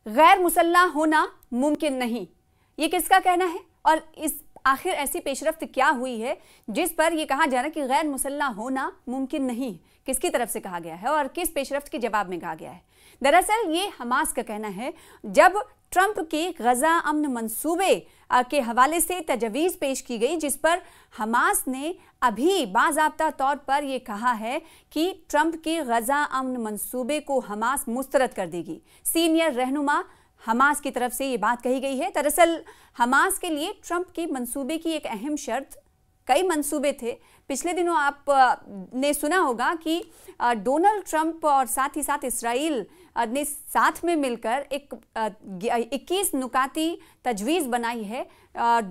गैर मुसल्लह होना मुमकिन नहीं, ये किसका कहना है? और इस आखिर ऐसी पेशरफ्त क्या हुई है जिस पर यह कहा जा रहा है कि गैर मुसल्लह होना मुमकिन नहीं? किसकी तरफ से कहा गया है और किस पेशरफ्त के जवाब में कहा गया है? दरअसल ये हमास का कहना है। जब ट्रंप के गजा अमन मंसूबे के हवाले से तजवीज़ पेश की गई, जिस पर हमास ने अभी बाज़ाब्ता तौर पर यह कहा है कि ट्रंप के गजा अमन मंसूबे को हमास मुस्तरद कर देगी। सीनियर रहनुमा हमास की तरफ से ये बात कही गई है। दरअसल हमास के लिए ट्रंप के मंसूबे की एक अहम शर्त, कई मंसूबे थे। पिछले दिनों आप ने सुना होगा कि डोनाल्ड ट्रंप और साथ ही साथ इसराइल ने साथ में मिलकर एक 21 नुकाती तजवीज़ बनाई है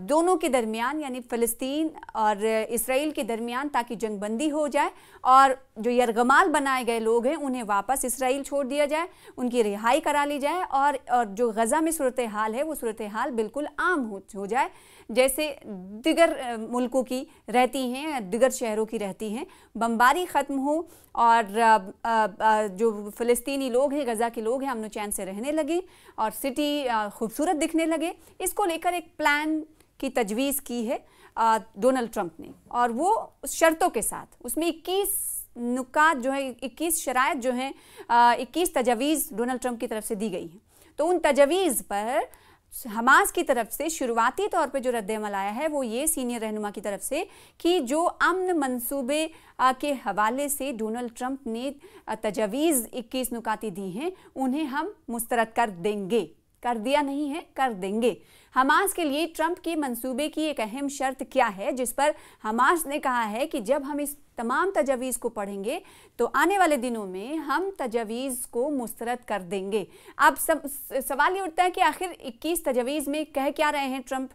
दोनों के दरमियान, यानी फ़लस्तीन और इसराइल के दरमियान, ताकि जंगबंदी हो जाए और जो यरगमाल बनाए गए लोग हैं उन्हें वापस इसराइल छोड़ दिया जाए, उनकी रिहाई करा ली जाए और जो गज़ा में सूरत हाल है वो सूरत हाल बिल्कुल आम हो जाए जैसे दिगर मुल्कों की रहती हैं, दिगर शहरों की रहती हैं। बमबारी ख़त्म हो और जो फ़लस्तीनी लोग हैं, गज़ा के लोग हैं, अमन चैन से रहने लगे और सिटी खूबसूरत दिखने लगे। इसको लेकर एक प्लान की तजवीज़ की है डोनाल्ड ट्रंप ने, और वो शर्तों के साथ, उसमें 21 नुकात जो है, 21 शराइत जो हैं, 21 तजवीज़ डोनाल्ड ट्रंप की तरफ से दी गई हैं। तो उन तजवीज़ पर हमास की तरफ से शुरुआती तौर पे जो रद्द-ए-अमल आया है वो ये सीनियर रहनुमा की तरफ से कि जो अमन मंसूबे के हवाले से डोनाल्ड ट्रंप ने तजवीज़ 21 नुकाती दी हैं उन्हें हम मुस्तरद कर देंगे। कर दिया नहीं है, कर देंगे। हमास के लिए ट्रंप के मंसूबे की एक अहम शर्त क्या है, जिस पर हमास ने कहा है कि जब हम इस तमाम तजवीज़ को पढ़ेंगे तो आने वाले दिनों में हम तजवीज़ को मुस्तरद कर देंगे। अब सवाल ये उठता है कि आखिर 21 तजवीज़ में कह क्या रहे हैं ट्रंप,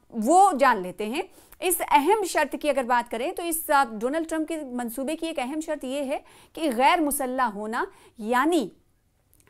वो जान लेते हैं। इस अहम शर्त की अगर बात करें तो इस डोनाल्ड ट्रंप के मंसूबे की एक अहम शर्त ये है कि गैर मुसल्लह होना, यानी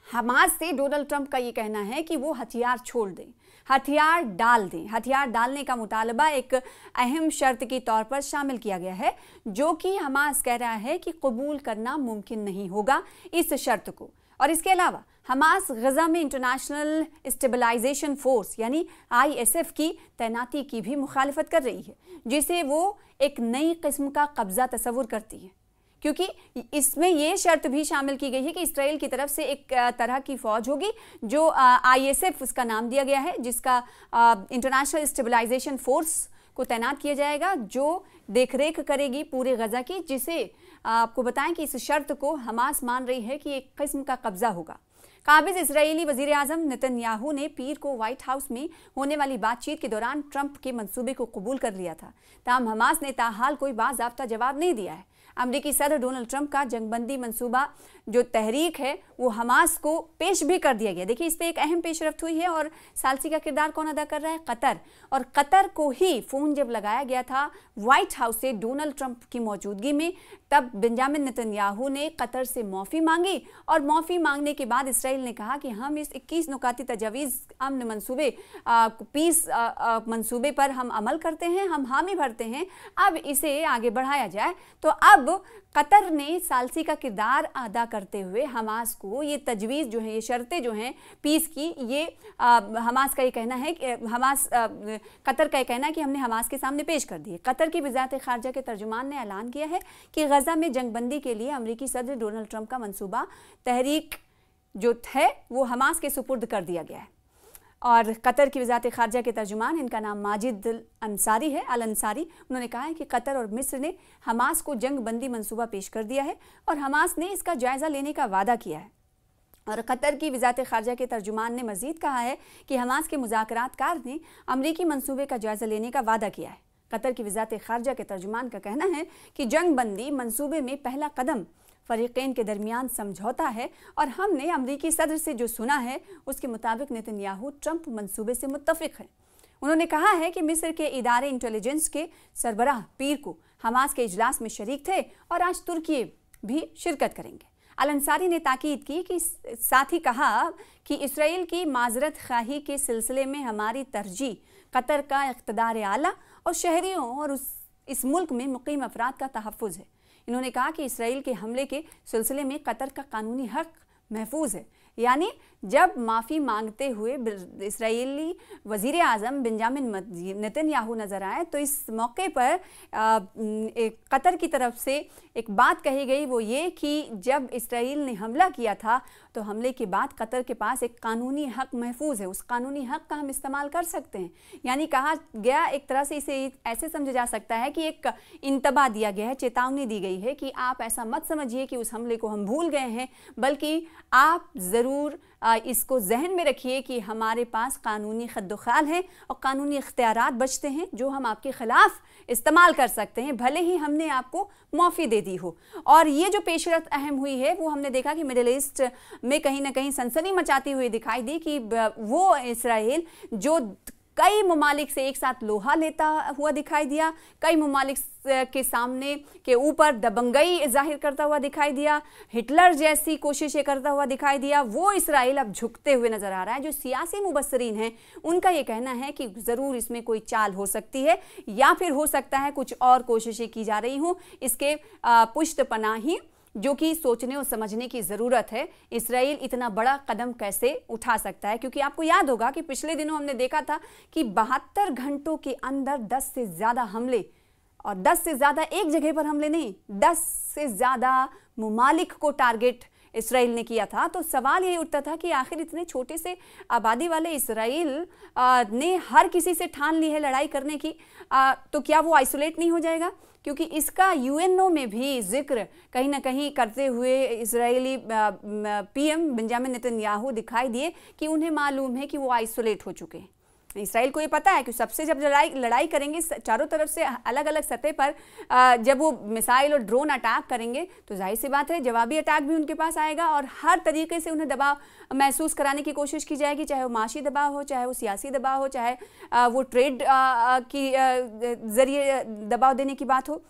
हमास से डोनाल्ड ट्रंप का ये कहना है कि वो हथियार छोड़ दें, हथियार डाल दें। हथियार डालने का मुतालबा एक अहम शर्त के तौर पर शामिल किया गया है, जो कि हमास कह रहा है कि कबूल करना मुमकिन नहीं होगा इस शर्त को। और इसके अलावा हमास गज़ा में इंटरनेशनल स्टेबलाइजेशन फोर्स यानी ISF की तैनाती की भी मुखालिफत कर रही है, जिसे वो एक नई किस्म का कब्ज़ा तस्वुर करती है, क्योंकि इसमें यह शर्त भी शामिल की गई है कि इसराइल की तरफ से एक तरह की फ़ौज होगी जो ISF उसका नाम दिया गया है, जिसका इंटरनेशनल स्टेबलाइजेशन फोर्स को तैनात किया जाएगा, जो देखरेख करेगी पूरे गज़ा की, जिसे आपको बताएं कि इस शर्त को हमास मान रही है कि एक किस्म का कब्ज़ा होगा। काबिज़ इजरायली वज़ीर आज़म नेतन्याहू ने पीर को व्हाइट हाउस में होने वाली बातचीत के दौरान ट्रंप के मंसूबे को कबूल कर लिया था। ताहम हमास ने ताहाल कोई बाज़ाब्ता जवाब नहीं दिया है। अमरीकी सदर डोनाल्ड ट्रंप का जंगबंदी मंसूबा जो तहरीक है वो हमास को पेश भी कर दिया गया। देखिए, इस पर एक अहम पेशरफ्त हुई है और सालसी का किरदार कौन अदा कर रहा है? कतर। और कतर को ही फ़ोन जब लगाया गया था व्हाइट हाउस से डोनाल्ड ट्रंप की मौजूदगी में, तब बेंजामिन नेतन्याहू ने कतर से माफ़ी मांगी और माफ़ी मांगने के बाद इसराइल ने कहा कि हम इस 21 नुकाती तजावीज़ अमन मंसूबे पीस मंसूबे पर हम अमल करते हैं, हम हामी भरते हैं, अब इसे आगे बढ़ाया जाए। तो अब कतर ने सालसी का किरदार अदा करते हुए हमास को ये तजवीज़ जो है, ये शर्तें जो हैं पीस की, ये हमास का ये कहना है कि कतर का ये कहना है कि हमने हमास के सामने पेश कर दिए। कतर की वज़ारत ख़ारजा के तर्जुमान ने ऐलान किया है कि गज़ा में जंगबंदी के लिए अमरीकी सदर डोनाल्ड ट्रंप का मंसूबा तहरीक जो है वो हमास के सुपुर्द कर दिया गया है। और कतर की वज़ारत ख़ारजा के तर्जुमान, इनका नाम माजिद अंसारी है, अल अंसारी, उन्होंने कहा है कि कतर और मिस्र ने हमास को जंग बंदी मंसूबा पेश कर दिया है और हमास ने इसका जायज़ा लेने का वादा किया है। और कतर की वज़ारत ख़ारजा के तर्जुमान ने मज़ीद कहा है कि हमास के मुज़ाकरातकार ने अमरीकी मंसूबे का जायज़ा लेने का वादा किया है। कतर की वज़ारत ख़ारजा के तर्जुमान का कहना है कि जंग बंदी मंसूबे में पहला कदम फ़रीक़ैन के दरमियान समझौता है और हमने अमरीकी सदर से जो सुना है उसके मुताबिक नेतन्याहू ट्रंप मंसूबे से मुत्तफ़िक़ है। उन्होंने कहा है कि मिस्र के इदारे इंटेलिजेंस के सरबराह पीर को हमास के इजलास में शरीक थे और आज तुर्की भी शिरकत करेंगे। अल अंसारी ने ताकीद की कि साथ ही कहा कि इसराइल की माजरत खाही के सिलसिले में हमारी तरजीह कतर का इक़्तिदार आला और शहरियों और इस मुल्क में मुकीम अफराद का तहफ़्फ़ुज़ है। इन्होंने कहा कि इसराइल के हमले के सिलसिले में कतर का कानूनी हक़ महफूज है, यानी जब माफ़ी मांगते हुए इस्राएली वज़ीर आज़म बेंजामिन नेतन्याहू नज़र आए तो इस मौके पर कतर की तरफ से एक बात कही गई, वो ये कि जब इसराइल ने हमला किया था तो हमले के बाद कतर के पास एक कानूनी हक़ महफूज है, उस कानूनी हक़ का हम इस्तेमाल कर सकते हैं। यानी कहा गया, एक तरह से इसे ऐसे समझा जा सकता है कि एक इंतबा दिया गया है, चेतावनी दी गई है कि आप ऐसा मत समझिए कि उस हमले को हम भूल गए हैं, बल्कि आप ज़रूर इसको जहन में रखिए कि हमारे पास कानूनी खद्दोखाल है और कानूनी इख्तियारात बचते हैं जो हम आपके ख़िलाफ़ इस्तेमाल कर सकते हैं, भले ही हमने आपको माफ़ी दे दी हो। और ये जो पेशरफ अहम हुई है वो हमने देखा कि मिडिल ईस्ट में कहीं ना कहीं सनसनी मचाती हुई दिखाई दी कि वो इसराइल जो कई ममालिक से एक साथ लोहा लेता हुआ दिखाई दिया, कई ममालिक के सामने के ऊपर दबंगई जाहिर करता हुआ दिखाई दिया, हिटलर जैसी कोशिशें करता हुआ दिखाई दिया, वो इसराइल अब झुकते हुए नज़र आ रहा है। जो सियासी मुबस्सरीन हैं उनका ये कहना है कि ज़रूर इसमें कोई चाल हो सकती है या फिर हो सकता है कुछ और कोशिशें की जा रही हों। इसके पुष्टपनाही जो कि सोचने और समझने की ज़रूरत है, इसराइल इतना बड़ा कदम कैसे उठा सकता है, क्योंकि आपको याद होगा कि पिछले दिनों हमने देखा था कि 72 घंटों के अंदर 10 से ज़्यादा हमले, और 10 से ज़्यादा एक जगह पर हमले नहीं, 10 से ज़्यादा ममालिक को टारगेट इसराइल ने किया था। तो सवाल यही उठता था कि आखिर इतने छोटे से आबादी वाले इसराइल ने हर किसी से ठान ली है लड़ाई करने की, तो क्या वो आइसोलेट नहीं हो जाएगा? क्योंकि इसका यूएनओ में भी जिक्र कहीं ना कहीं करते हुए इजरायली पीएम बेंजामिन नेतन्याहू दिखाई दिए कि उन्हें मालूम है कि वो आइसोलेट हो चुके हैं। इसराइल को ये पता है कि सबसे जब लड़ाई करेंगे चारों तरफ से अलग अलग सतह पर, जब वो मिसाइल और ड्रोन अटैक करेंगे तो जाहिर सी बात है जवाबी अटैक भी उनके पास आएगा और हर तरीके से उन्हें दबाव महसूस कराने की कोशिश की जाएगी, चाहे वो माशी दबाव हो, चाहे वो सियासी दबाव हो, चाहे वो ट्रेड की ज़रिए दबाव देने की बात हो।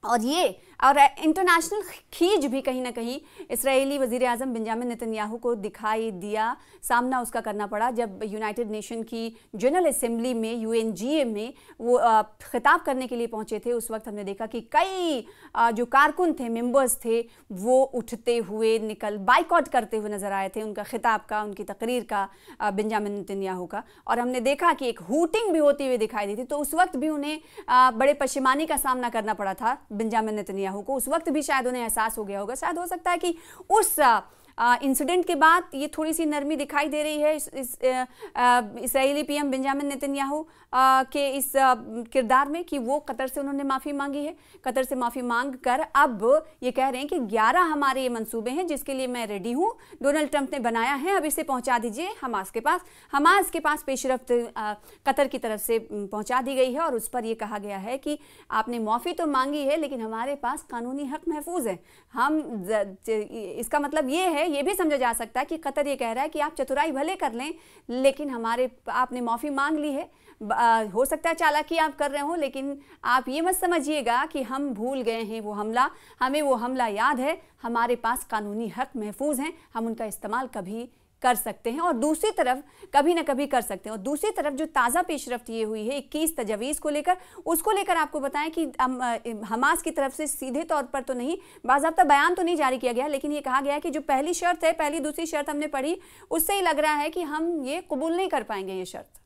और इंटरनेशनल खींच भी कहीं ना कहीं इस्राएली वज़ीर आज़म बेंजामिन नेतन्याहू को दिखाई दिया, सामना उसका करना पड़ा जब यूनाइटेड नेशन की जनरल असेंबली में UNGA में वो खिताब करने के लिए पहुंचे थे। उस वक्त हमने देखा कि कई जो कारकुन थे, मेंबर्स थे, वो उठते हुए बाइकआउट करते हुए नज़र आए थे उनका खिताब का, उनकी तकरीर का, बेंजामिन नेतन्याहू का। और हमने देखा कि एक हूटिंग भी होती हुई दिखाई दी थी। तो उस वक्त भी उन्हें बड़े पशेमानी का सामना करना पड़ा था बेंजामिन नेतन्याहू को। उस वक्त भी शायद उन्हें एहसास हो गया होगा, शायद हो सकता है कि उस इंसिडेंट के बाद ये थोड़ी सी नरमी दिखाई दे रही है इस्राएली पीएम बेंजामिन नेतन्याहू के इस किरदार में कि वो कतर से उन्होंने माफ़ी मांगी है। कतर से माफ़ी मांग कर अब ये कह रहे हैं कि 11 हमारे ये मंसूबे हैं जिसके लिए मैं रेडी हूँ, डोनाल्ड ट्रंप ने बनाया है, अब इसे पहुँचा दीजिए हमास के पास। हमास के पास पेशरफ्त कतर की तरफ से पहुँचा दी गई है और उस पर यह कहा गया है कि आपने माफ़ी तो मांगी है लेकिन हमारे पास कानूनी हक़ महफूज है। हम इसका मतलब ये है, ये भी समझा जा सकता है कि कतर ये कह रहा है कि आप चतुराई भले कर लें लेकिन आपने माफ़ी मांग ली है, हो सकता है चालाकी आप कर रहे हो, लेकिन आप ये मत समझिएगा कि हम भूल गए हैं वो हमला, हमें वो हमला याद है, हमारे पास कानूनी हक़ महफूज हैं, हम उनका इस्तेमाल कभी कर सकते हैं और दूसरी तरफ कभी ना कभी कर सकते हैं। और दूसरी तरफ जो ताज़ा पेशरफ्त ये हुई है 21 तजवीज़ को लेकर, उसको लेकर आपको बताएं कि हमास की तरफ से सीधे तौर पर तो नहीं, बाज़ाब्ता बयान तो नहीं जारी किया गया, लेकिन ये कहा गया है कि जो पहली शर्त है, पहली दूसरी शर्त हमने पढ़ी, उससे ही लग रहा है कि हम ये कबूल नहीं कर पाएंगे ये शर्त।